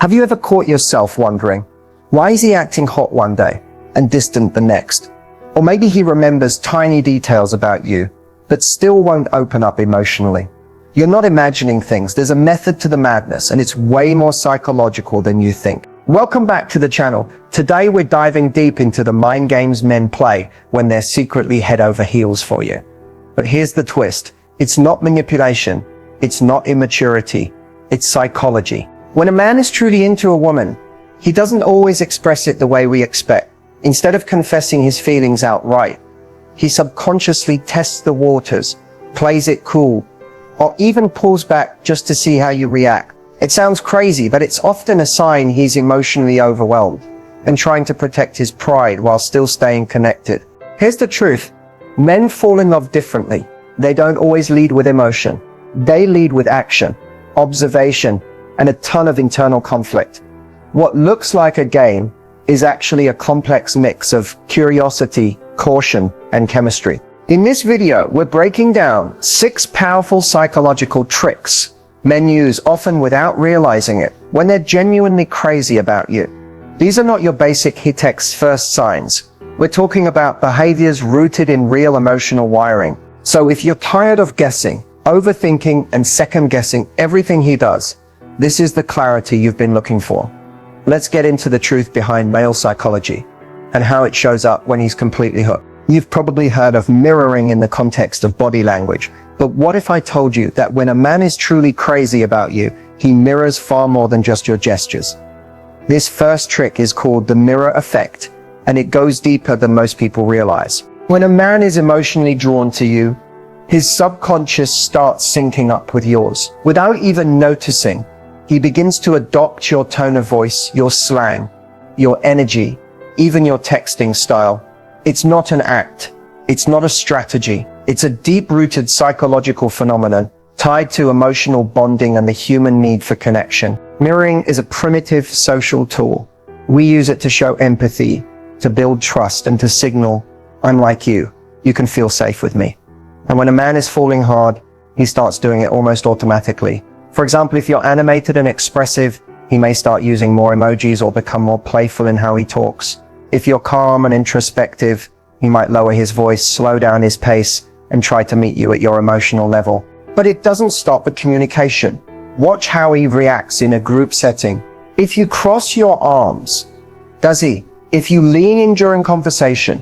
Have you ever caught yourself wondering, why is he acting hot one day and distant the next? Or maybe he remembers tiny details about you, but still won't open up emotionally. You're not imagining things. There's a method to the madness, and it's way more psychological than you think. Welcome back to the channel. Today we're diving deep into the mind games men play when they're secretly head over heels for you. But here's the twist. It's not manipulation. It's not immaturity. It's psychology. When a man is truly into a woman, he doesn't always express it the way we expect. Instead of confessing his feelings outright, he subconsciously tests the waters, plays it cool, or even pulls back just to see how you react. It sounds crazy, but it's often a sign he's emotionally overwhelmed and trying to protect his pride while still staying connected. Here's the truth. Men fall in love differently. They don't always lead with emotion. They lead with action, observation, and a ton of internal conflict. What looks like a game is actually a complex mix of curiosity, caution, and chemistry. In this video, we're breaking down 6 powerful psychological tricks men use, often without realizing it, when they're genuinely crazy about you. These are not your basic hit-X first signs. We're talking about behaviors rooted in real emotional wiring. So if you're tired of guessing, overthinking, and second-guessing everything he does, this is the clarity you've been looking for. Let's get into the truth behind male psychology and how it shows up when he's completely hooked. You've probably heard of mirroring in the context of body language, but what if I told you that when a man is truly crazy about you, he mirrors far more than just your gestures? This first trick is called the mirror effect, and it goes deeper than most people realize. When a man is emotionally drawn to you, his subconscious starts syncing up with yours. Without even noticing, he begins to adopt your tone of voice, your slang, your energy, even your texting style. It's not an act. It's not a strategy. It's a deep-rooted psychological phenomenon tied to emotional bonding and the human need for connection. Mirroring is a primitive social tool. We use it to show empathy, to build trust, and to signal, I'm like you. You can feel safe with me. And when a man is falling hard, he starts doing it almost automatically. For example, if you're animated and expressive, he may start using more emojis or become more playful in how he talks. If you're calm and introspective, he might lower his voice, slow down his pace, and try to meet you at your emotional level. But it doesn't stop at communication. Watch how he reacts in a group setting. If you cross your arms, does he? If you lean in during conversation,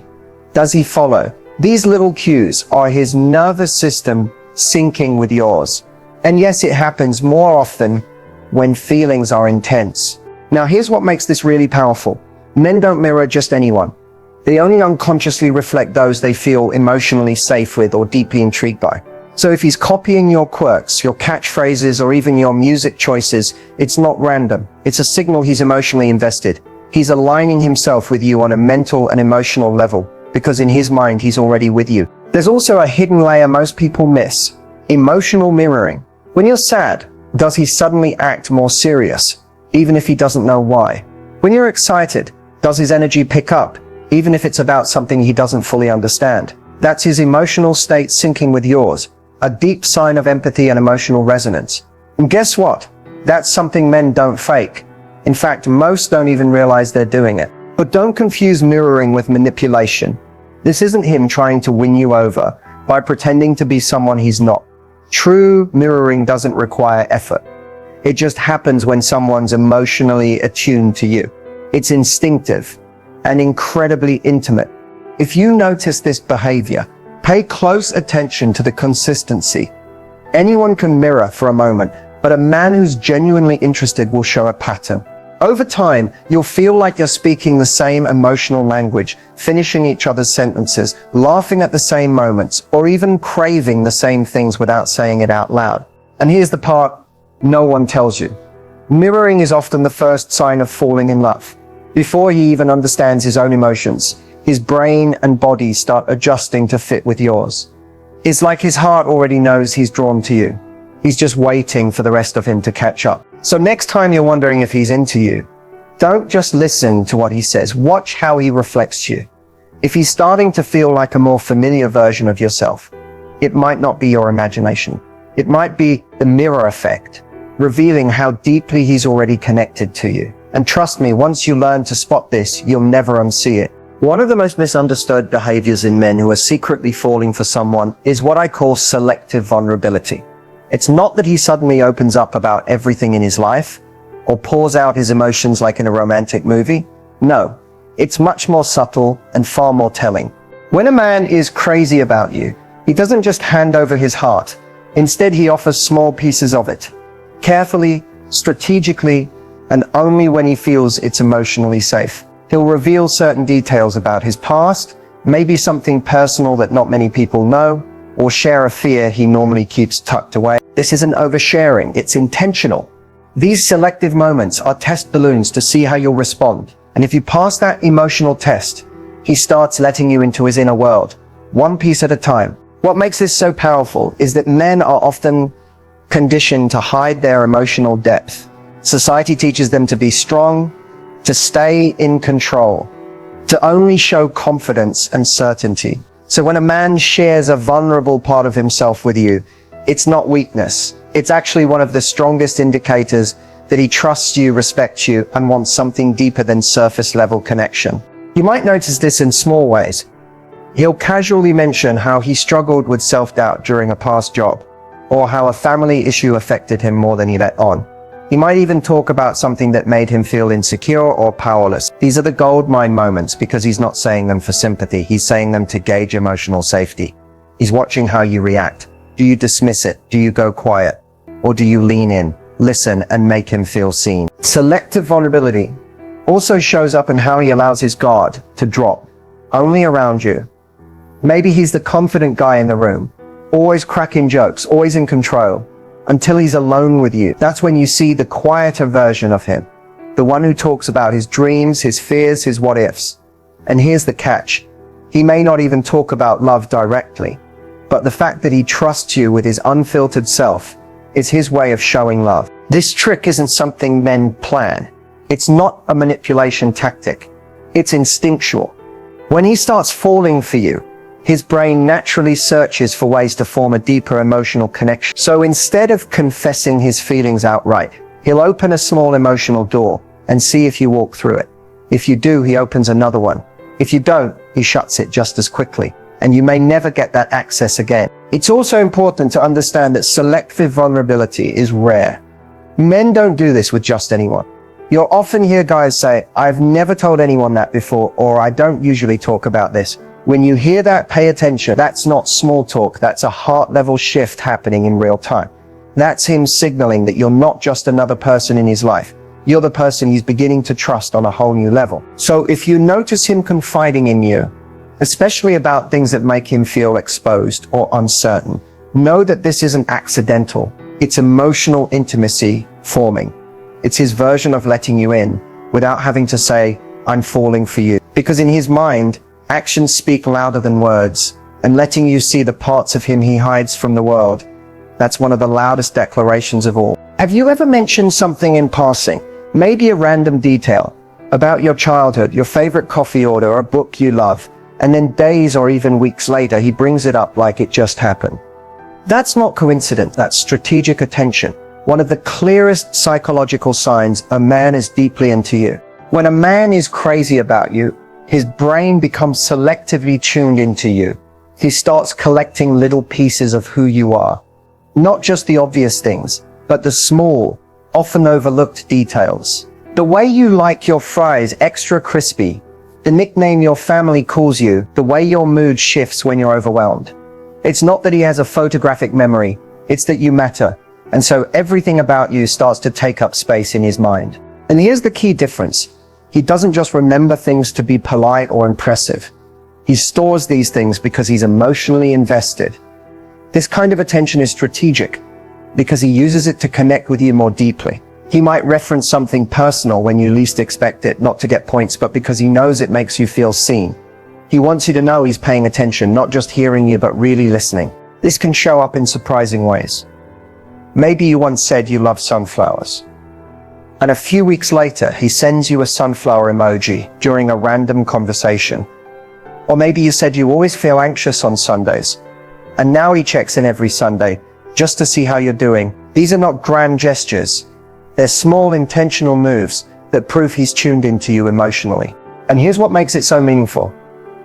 does he follow? These little cues are his nervous system syncing with yours. And yes, it happens more often when feelings are intense. Now, here's what makes this really powerful. Men don't mirror just anyone. They only unconsciously reflect those they feel emotionally safe with or deeply intrigued by. So if he's copying your quirks, your catchphrases, or even your music choices, it's not random. It's a signal he's emotionally invested. He's aligning himself with you on a mental and emotional level, because in his mind, he's already with you. There's also a hidden layer most people miss: emotional mirroring. When you're sad, does he suddenly act more serious, even if he doesn't know why? When you're excited, does his energy pick up, even if it's about something he doesn't fully understand? That's his emotional state syncing with yours, a deep sign of empathy and emotional resonance. And guess what? That's something men don't fake. In fact, most don't even realize they're doing it. But don't confuse mirroring with manipulation. This isn't him trying to win you over by pretending to be someone he's not. True mirroring doesn't require effort. It just happens when someone's emotionally attuned to you. It's instinctive and incredibly intimate. If you notice this behavior, pay close attention to the consistency. Anyone can mirror for a moment, but a man who's genuinely interested will show a pattern. Over time, you'll feel like you're speaking the same emotional language, finishing each other's sentences, laughing at the same moments, or even craving the same things without saying it out loud. And here's the part no one tells you. Mirroring is often the first sign of falling in love. Before he even understands his own emotions, his brain and body start adjusting to fit with yours. It's like his heart already knows he's drawn to you. He's just waiting for the rest of him to catch up. So next time you're wondering if he's into you, don't just listen to what he says. Watch how he reflects you. If he's starting to feel like a more familiar version of yourself, it might not be your imagination. It might be the mirror effect. revealing how deeply he's already connected to you. And trust me, once you learn to spot this, you'll never unsee it. One of the most misunderstood behaviors in men who are secretly falling for someone is what I call selective vulnerability. It's not that he suddenly opens up about everything in his life or pours out his emotions like in a romantic movie. No, it's much more subtle and far more telling. When a man is crazy about you, he doesn't just hand over his heart. Instead, he offers small pieces of it, carefully, strategically, and only when he feels it's emotionally safe. He'll reveal certain details about his past, maybe something personal that not many people know, or share a fear he normally keeps tucked away. This isn't oversharing, it's intentional. These selective moments are test balloons to see how you'll respond. And if you pass that emotional test, he starts letting you into his inner world, one piece at a time. What makes this so powerful is that men are often conditioned to hide their emotional depth. Society teaches them to be strong, to stay in control, to only show confidence and certainty. So when a man shares a vulnerable part of himself with you, it's not weakness. It's actually one of the strongest indicators that he trusts you, respects you, and wants something deeper than surface level connection. You might notice this in small ways. He'll casually mention how he struggled with self-doubt during a past job, or how a family issue affected him more than he let on. He might even talk about something that made him feel insecure or powerless. These are the goldmine moments because he's not saying them for sympathy. He's saying them to gauge emotional safety. He's watching how you react. Do you dismiss it? Do you go quiet? Or do you lean in, listen, and make him feel seen? Selective vulnerability also shows up in how he allows his guard to drop, only around you. Maybe he's the confident guy in the room, always cracking jokes, always in control, until he's alone with you. That's when you see the quieter version of him, the one who talks about his dreams, his fears, his what ifs. And here's the catch. He may not even talk about love directly, but the fact that he trusts you with his unfiltered self is his way of showing love. This trick isn't something men plan. It's not a manipulation tactic. It's instinctual. When he starts falling for you, his brain naturally searches for ways to form a deeper emotional connection. So instead of confessing his feelings outright, he'll open a small emotional door and see if you walk through it. If you do, he opens another one. If you don't, he shuts it just as quickly, and you may never get that access again. It's also important to understand that selective vulnerability is rare. Men don't do this with just anyone. You'll often hear guys say, "I've never told anyone that before," or "I don't usually talk about this." When you hear that, pay attention. That's not small talk. That's a heart-level shift happening in real time. That's him signaling that you're not just another person in his life. You're the person he's beginning to trust on a whole new level. So if you notice him confiding in you, especially about things that make him feel exposed or uncertain, know that this isn't accidental. It's emotional intimacy forming. It's his version of letting you in without having to say, "I'm falling for you." Because in his mind, actions speak louder than words, and letting you see the parts of him he hides from the world, that's one of the loudest declarations of all. Have you ever mentioned something in passing, maybe a random detail, about your childhood, your favorite coffee order, or a book you love, and then days or even weeks later, he brings it up like it just happened? That's not coincidence, that's strategic attention. One of the clearest psychological signs a man is deeply into you. When a man is crazy about you, his brain becomes selectively tuned into you. He starts collecting little pieces of who you are. Not just the obvious things, but the small, often overlooked details. The way you like your fries extra crispy, the nickname your family calls you, the way your mood shifts when you're overwhelmed. It's not that he has a photographic memory, it's that you matter. And so everything about you starts to take up space in his mind. And here's the key difference. He doesn't just remember things to be polite or impressive. He stores these things because he's emotionally invested. This kind of attention is strategic because he uses it to connect with you more deeply. He might reference something personal when you least expect it, not to get points, but because he knows it makes you feel seen. He wants you to know he's paying attention, not just hearing you, but really listening. This can show up in surprising ways. Maybe you once said you love sunflowers, and a few weeks later, he sends you a sunflower emoji during a random conversation. Or maybe you said you always feel anxious on Sundays, and now he checks in every Sunday, just to see how you're doing. These are not grand gestures. They're small intentional moves that prove he's tuned into you emotionally. And here's what makes it so meaningful.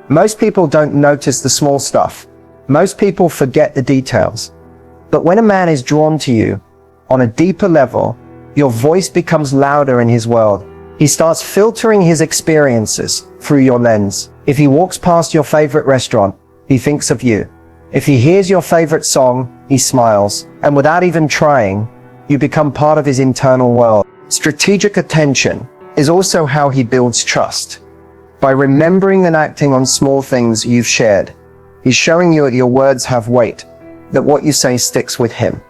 Most people don't notice the small stuff. Most people forget the details. But when a man is drawn to you on a deeper level, your voice becomes louder in his world. He starts filtering his experiences through your lens. If he walks past your favorite restaurant, he thinks of you. If he hears your favorite song, he smiles. And without even trying, you become part of his internal world. Strategic attention is also how he builds trust. By remembering and acting on small things you've shared, he's showing you that your words have weight, that what you say sticks with him.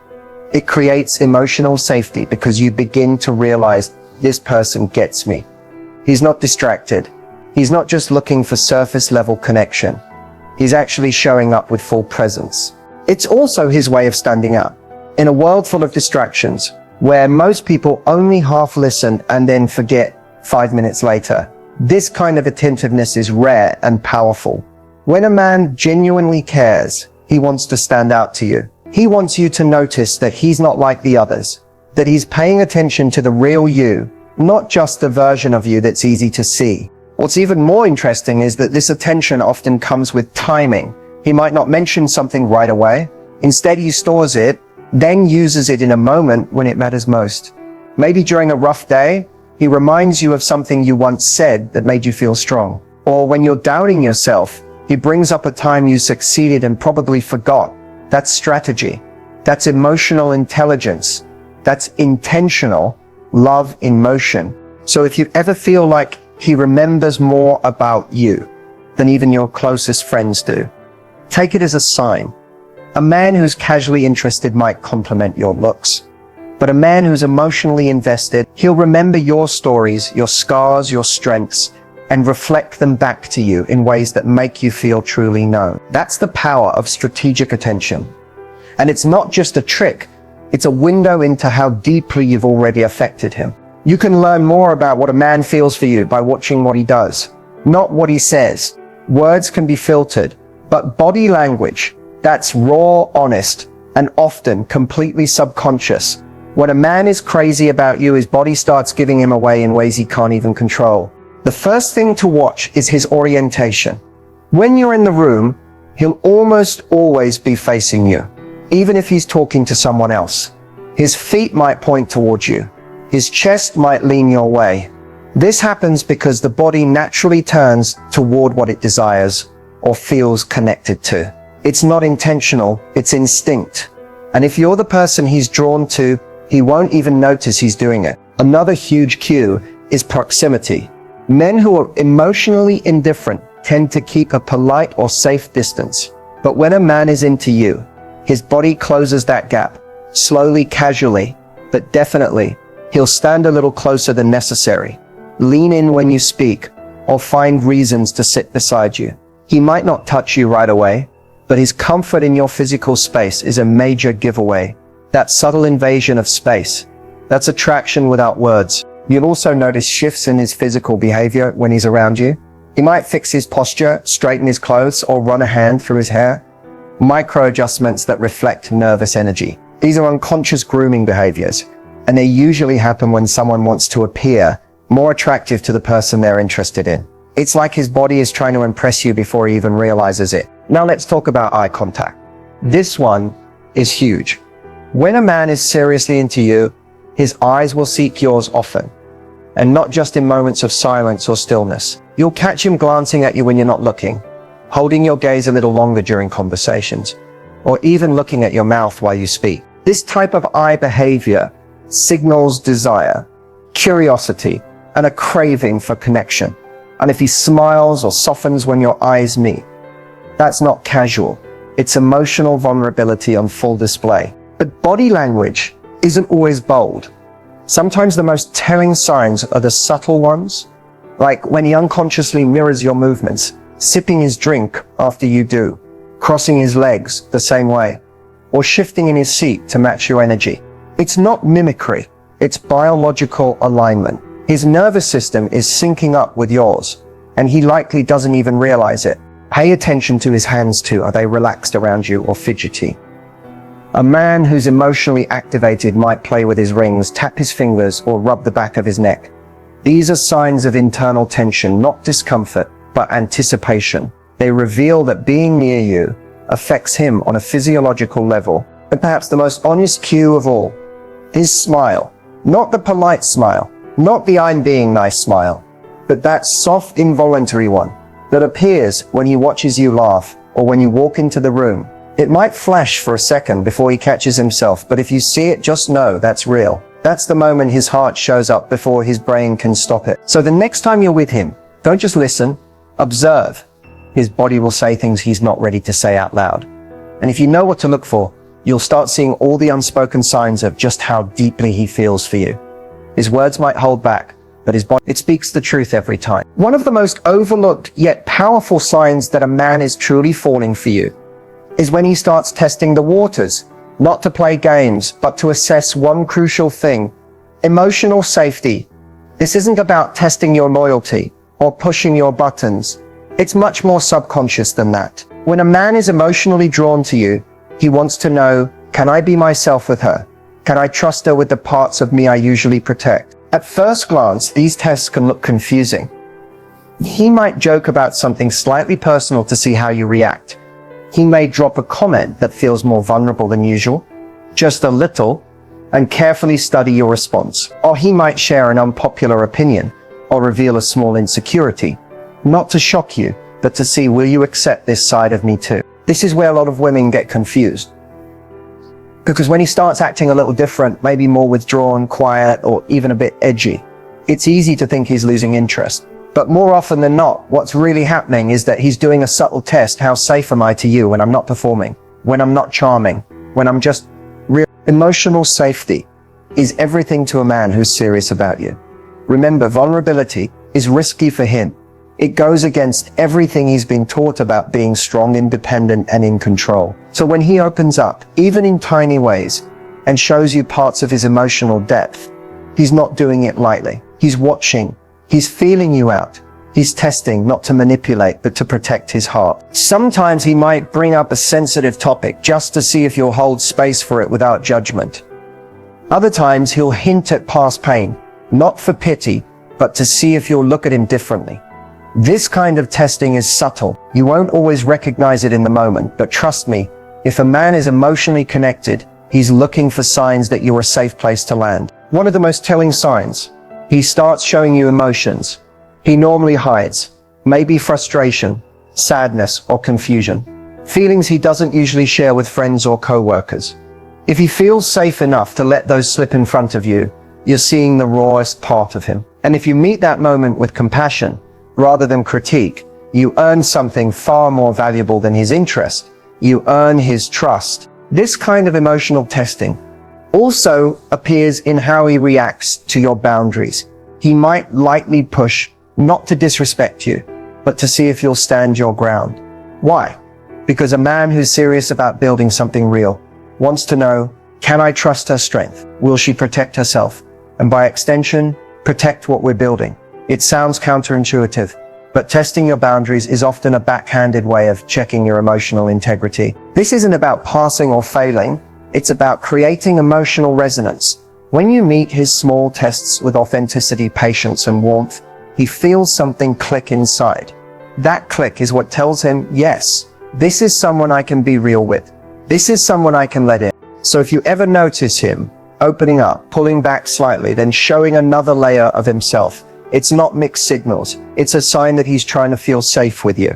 It creates emotional safety because you begin to realize this person gets me. He's not distracted. He's not just looking for surface level connection. He's actually showing up with full presence. It's also his way of standing out. In a world full of distractions, where most people only half listen and then forget 5 minutes later, this kind of attentiveness is rare and powerful. When a man genuinely cares, he wants to stand out to you. He wants you to notice that he's not like the others, that he's paying attention to the real you, not just the version of you that's easy to see. What's even more interesting is that this attention often comes with timing. He might not mention something right away. Instead, he stores it, then uses it in a moment when it matters most. Maybe during a rough day, he reminds you of something you once said that made you feel strong. Or when you're doubting yourself, he brings up a time you succeeded and probably forgot. That's strategy. That's emotional intelligence. That's intentional love in motion. So if you ever feel like he remembers more about you than even your closest friends do, take it as a sign. A man who's casually interested might compliment your looks, but a man who's emotionally invested, he'll remember your stories, your scars, your strengths, and reflect them back to you in ways that make you feel truly known. That's the power of strategic attention. And it's not just a trick, it's a window into how deeply you've already affected him. You can learn more about what a man feels for you by watching what he does, not what he says. Words can be filtered, but body language, that's raw, honest, and often completely subconscious. When a man is crazy about you, his body starts giving him away in ways he can't even control. The first thing to watch is his orientation. When you're in the room, he'll almost always be facing you, even if he's talking to someone else. His feet might point towards you. His chest might lean your way. This happens because the body naturally turns toward what it desires or feels connected to. It's not intentional, it's instinct. And if you're the person he's drawn to, he won't even notice he's doing it. Another huge cue is proximity. Men who are emotionally indifferent tend to keep a polite or safe distance. But when a man is into you, his body closes that gap, slowly, casually, but definitely. He'll stand a little closer than necessary, lean in when you speak, or find reasons to sit beside you. He might not touch you right away, but his comfort in your physical space is a major giveaway. That subtle invasion of space, that's attraction without words. You'll also notice shifts in his physical behavior when he's around you. He might fix his posture, straighten his clothes, or run a hand through his hair. Micro adjustments that reflect nervous energy. These are unconscious grooming behaviors, and they usually happen when someone wants to appear more attractive to the person they're interested in. It's like his body is trying to impress you before he even realizes it. Now let's talk about eye contact. This one is huge. When a man is seriously into you, his eyes will seek yours often, and not just in moments of silence or stillness. You'll catch him glancing at you when you're not looking, holding your gaze a little longer during conversations, or even looking at your mouth while you speak. This type of eye behavior signals desire, curiosity, and a craving for connection. And if he smiles or softens when your eyes meet, that's not casual. It's emotional vulnerability on full display. But body language isn't always bold. Sometimes the most telling signs are the subtle ones, like when he unconsciously mirrors your movements, sipping his drink after you do, crossing his legs the same way, or shifting in his seat to match your energy. It's not mimicry, it's biological alignment. His nervous system is syncing up with yours, and he likely doesn't even realize it. Pay attention to his hands too. Are they relaxed around you or fidgety? A man who's emotionally activated might play with his rings, tap his fingers, or rub the back of his neck. These are signs of internal tension, not discomfort, but anticipation. They reveal that being near you affects him on a physiological level. And perhaps the most honest cue of all, his smile. Not the polite smile, not the I'm being nice smile, but that soft, involuntary one that appears when he watches you laugh or when you walk into the room. It might flash for a second before he catches himself, but if you see it, just know that's real. That's the moment his heart shows up before his brain can stop it. So the next time you're with him, don't just listen, observe. His body will say things he's not ready to say out loud. And if you know what to look for, you'll start seeing all the unspoken signs of just how deeply he feels for you. His words might hold back, but his body, it speaks the truth every time. One of the most overlooked yet powerful signs that a man is truly falling for you is when he starts testing the waters, not to play games, but to assess one crucial thing: emotional safety. This isn't about testing your loyalty or pushing your buttons. It's much more subconscious than that. When a man is emotionally drawn to you, he wants to know, can I be myself with her? Can I trust her with the parts of me I usually protect? At first glance, these tests can look confusing. He might joke about something slightly personal to see how you react. He may drop a comment that feels more vulnerable than usual, just a little, and carefully study your response. Or he might share an unpopular opinion or reveal a small insecurity, not to shock you, but to see, will you accept this side of me too? This is where a lot of women get confused. Because when he starts acting a little different, maybe more withdrawn, quiet, or even a bit edgy, it's easy to think he's losing interest. But more often than not, what's really happening is that he's doing a subtle test. How safe am I to you when I'm not performing, when I'm not charming, when I'm just real? Emotional safety is everything to a man who's serious about you. Remember, vulnerability is risky for him. It goes against everything he's been taught about being strong, independent, and in control. So when he opens up, even in tiny ways, and shows you parts of his emotional depth, he's not doing it lightly. He's watching. He's feeling you out. He's testing, not to manipulate, but to protect his heart. Sometimes he might bring up a sensitive topic just to see if you'll hold space for it without judgment. Other times he'll hint at past pain, not for pity, but to see if you'll look at him differently. This kind of testing is subtle. You won't always recognize it in the moment, but trust me, if a man is emotionally connected, he's looking for signs that you're a safe place to land. One of the most telling signs, he starts showing you emotions he normally hides, maybe frustration, sadness, or confusion. Feelings he doesn't usually share with friends or co-workers. If he feels safe enough to let those slip in front of you, you're seeing the rawest part of him. And if you meet that moment with compassion, rather than critique, you earn something far more valuable than his interest. You earn his trust. This kind of emotional testing also appears in how he reacts to your boundaries. He might lightly push, not to disrespect you, but to see if you'll stand your ground. Why? Because a man who's serious about building something real wants to know, can I trust her strength? Will she protect herself? And by extension, protect what we're building. It sounds counterintuitive, but testing your boundaries is often a backhanded way of checking your emotional integrity. This isn't about passing or failing. It's about creating emotional resonance. When you meet his small tests with authenticity, patience, and warmth, he feels something click inside. That click is what tells him, yes, this is someone I can be real with. This is someone I can let in. So if you ever notice him opening up, pulling back slightly, then showing another layer of himself, it's not mixed signals. It's a sign that he's trying to feel safe with you.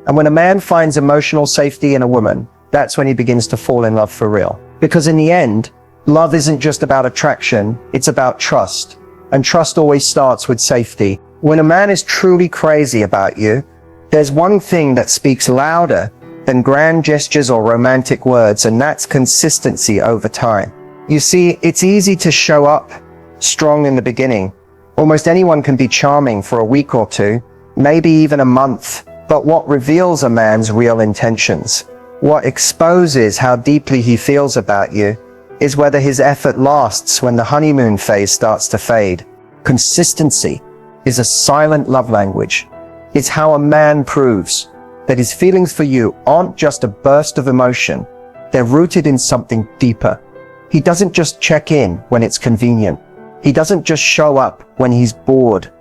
And when a man finds emotional safety in a woman, that's when he begins to fall in love for real. Because in the end, love isn't just about attraction, it's about trust. And trust always starts with safety. When a man is truly crazy about you, there's one thing that speaks louder than grand gestures or romantic words, and that's consistency over time. You see, it's easy to show up strong in the beginning. Almost anyone can be charming for a week or two, maybe even a month. But what reveals a man's real intentions, what exposes how deeply he feels about you, is whether his effort lasts when the honeymoon phase starts to fade. Consistency is a silent love language. It's how a man proves that his feelings for you aren't just a burst of emotion, They're rooted in something deeper. He doesn't just check in when it's convenient. He doesn't just show up when he's bored.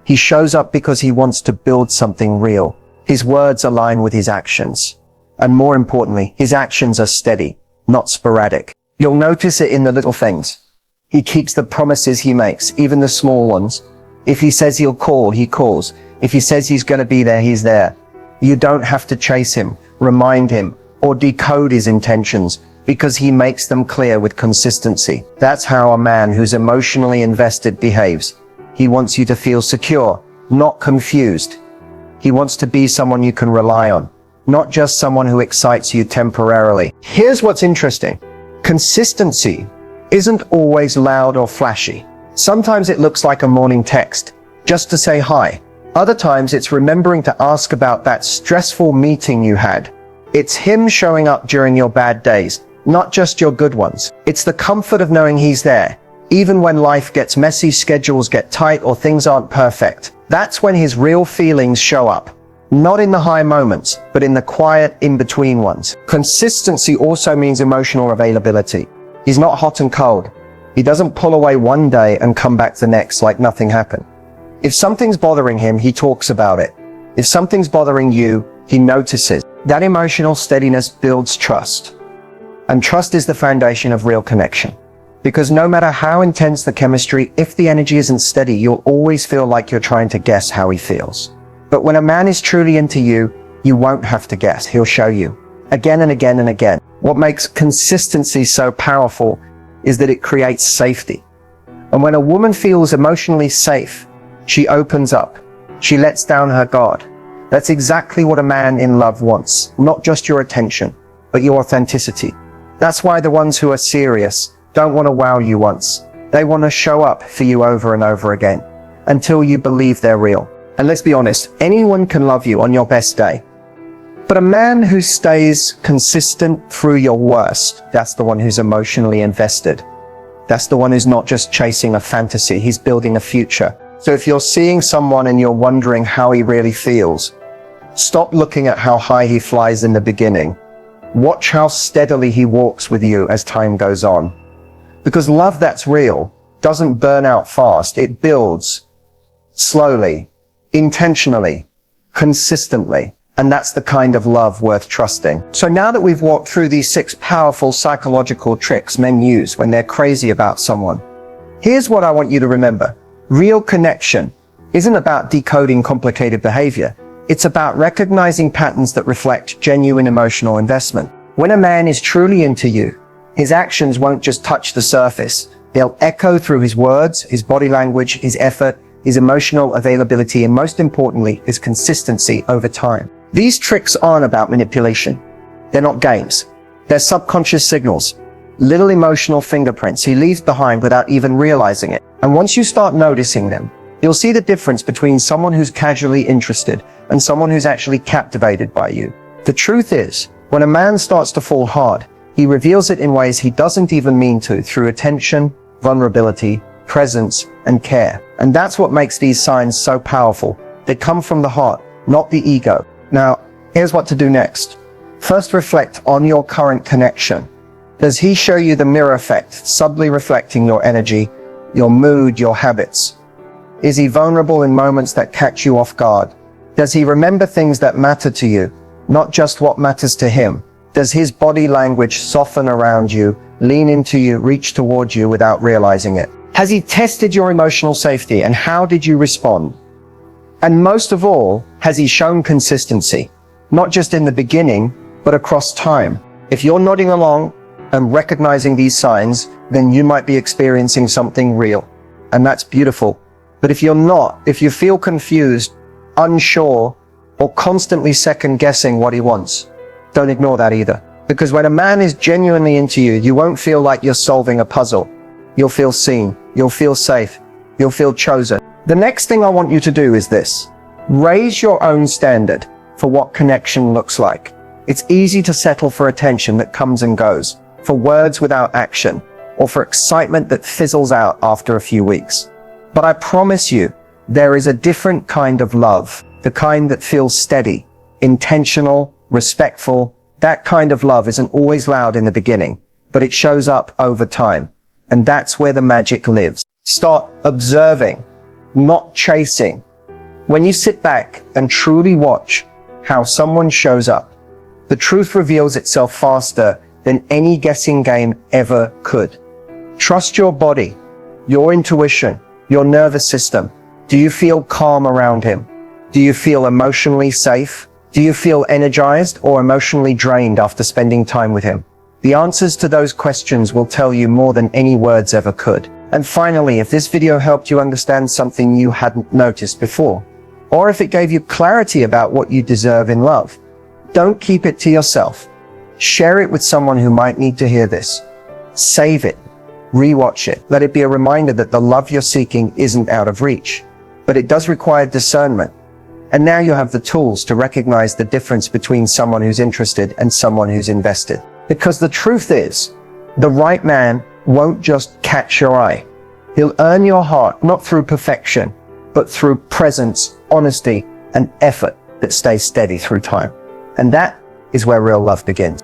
He shows up because he wants to build something real. His words align with his actions. And more importantly, his actions are steady, not sporadic. You'll notice it in the little things. He keeps the promises he makes, even the small ones. If he says he'll call, he calls. If he says he's going to be there, he's there. You don't have to chase him, remind him, or decode his intentions, because he makes them clear with consistency. That's how a man who's emotionally invested behaves. He wants you to feel secure, not confused. He wants to be someone you can rely on, not just someone who excites you temporarily. Here's what's interesting. Consistency isn't always loud or flashy. Sometimes it looks like a morning text, just to say hi. Other times it's remembering to ask about that stressful meeting you had. It's him showing up during your bad days, not just your good ones. It's the comfort of knowing he's there, even when life gets messy, schedules get tight, or things aren't perfect. That's when his real feelings show up. Not in the high moments, but in the quiet, in-between ones. Consistency also means emotional availability. He's not hot and cold. He doesn't pull away one day and come back the next like nothing happened. If something's bothering him, he talks about it. If something's bothering you, he notices. That emotional steadiness builds trust. And trust is the foundation of real connection. Because no matter how intense the chemistry, if the energy isn't steady, you'll always feel like you're trying to guess how he feels. But when a man is truly into you, you won't have to guess. He'll show you. Again and again and again. What makes consistency so powerful is that it creates safety. And when a woman feels emotionally safe, she opens up. She lets down her guard. That's exactly what a man in love wants. Not just your attention, but your authenticity. That's why the ones who are serious don't want to wow you once. They want to show up for you over and over again, until you believe they're real. And let's be honest, anyone can love you on your best day. But a man who stays consistent through your worst, that's the one who's emotionally invested. That's the one who's not just chasing a fantasy, he's building a future. So if you're seeing someone and you're wondering how he really feels, stop looking at how high he flies in the beginning. Watch how steadily he walks with you as time goes on. Because love that's real doesn't burn out fast. It builds slowly, intentionally, consistently. And that's the kind of love worth trusting. So now that we've walked through these 6 powerful psychological tricks men use when they're crazy about someone, here's what I want you to remember. Real connection isn't about decoding complicated behavior. It's about recognizing patterns that reflect genuine emotional investment. When a man is truly into you, his actions won't just touch the surface. They'll echo through his words, his body language, his effort, his emotional availability, and most importantly, his consistency over time. These tricks aren't about manipulation. They're not games. They're subconscious signals, little emotional fingerprints he leaves behind without even realizing it. And once you start noticing them, you'll see the difference between someone who's casually interested and someone who's actually captivated by you. The truth is, when a man starts to fall hard, he reveals it in ways he doesn't even mean to, through attention, vulnerability, presence, and care. And that's what makes these signs so powerful. They come from the heart, not the ego. Now, here's what to do next. First, reflect on your current connection. Does he show you the mirror effect, subtly reflecting your energy, your mood, your habits? Is he vulnerable in moments that catch you off guard? Does he remember things that matter to you, not just what matters to him? Does his body language soften around you, lean into you, reach towards you without realizing it? Has he tested your emotional safety, and how did you respond? And most of all, has he shown consistency? Not just in the beginning, but across time. If you're nodding along and recognizing these signs, then you might be experiencing something real. And that's beautiful. But if you're not, if you feel confused, unsure, or constantly second guessing what he wants, don't ignore that either. Because when a man is genuinely into you, you won't feel like you're solving a puzzle. You'll feel seen, you'll feel safe, you'll feel chosen. The next thing I want you to do is this. Raise your own standard for what connection looks like. It's easy to settle for attention that comes and goes, for words without action, or for excitement that fizzles out after a few weeks. But I promise you, there is a different kind of love, the kind that feels steady, intentional, respectful, That kind of love isn't always loud in the beginning, but it shows up over time. And that's where the magic lives. Start observing, not chasing. When you sit back and truly watch how someone shows up, the truth reveals itself faster than any guessing game ever could. Trust your body, your intuition, your nervous system. Do you feel calm around him? Do you feel emotionally safe? Do you feel energized or emotionally drained after spending time with him? The answers to those questions will tell you more than any words ever could. And finally, if this video helped you understand something you hadn't noticed before, or if it gave you clarity about what you deserve in love, don't keep it to yourself. Share it with someone who might need to hear this. Save it. Rewatch it. Let it be a reminder that the love you're seeking isn't out of reach, but it does require discernment. And now you have the tools to recognize the difference between someone who's interested and someone who's invested. Because the truth is, the right man won't just catch your eye. He'll earn your heart, not through perfection, but through presence, honesty, and effort that stays steady through time. And that is where real love begins.